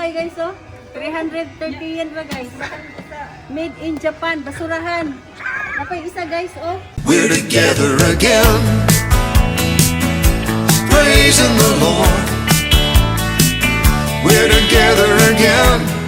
kay guys oh. 330 yen ra guys. Made in Japan, basurahan. Napay isa guys oh. We're together again, praising the Lord. We're together again.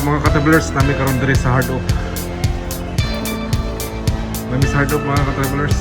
Mga ka-travelers, namin karon diri sa Hard Oak. Namin sa Hard Oak mga ka-travelers.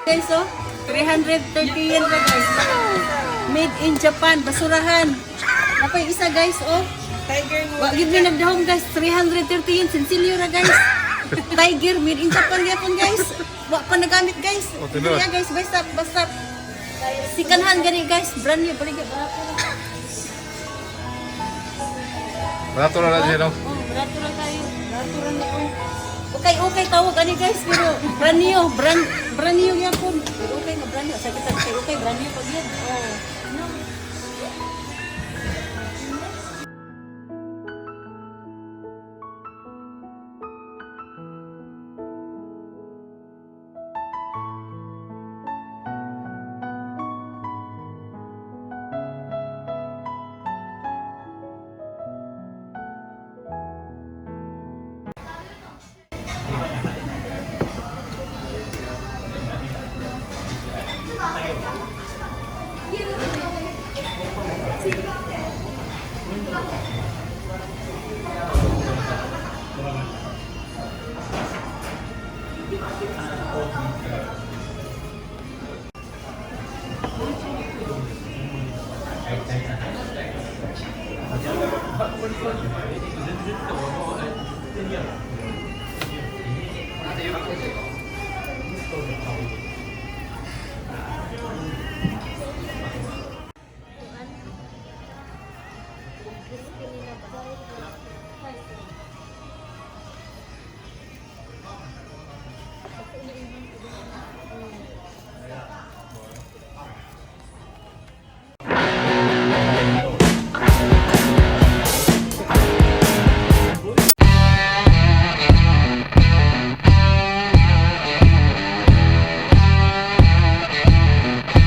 Guys, oh, 330 yan ba guys? Made in Japan, basurahan. Napay isa guys, oh. Tiger mo. Wag yun may nagdahom guys, 330 yan, sinsilyo ra guys. Tiger, made in Japan yapon guys. Wag pa nagamit guys. Oh, tinod. Kaya guys, basta. Sikanhan gani guys, brand new, balik barato lang. Barato na lang yan, no? Oh, barato lang tayo. Barato lang ako. Okay, tawag ani guys, pero brand new yapon. Pero okay na brand new. Sa kita okay, brand new pag yan. Oh. No.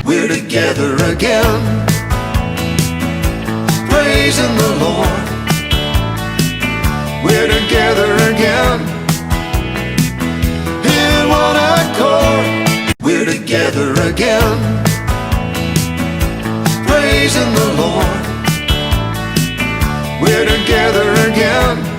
We're together again, praising the Lord. We're together again, in one accord. We're together again, praising the Lord. We're together again.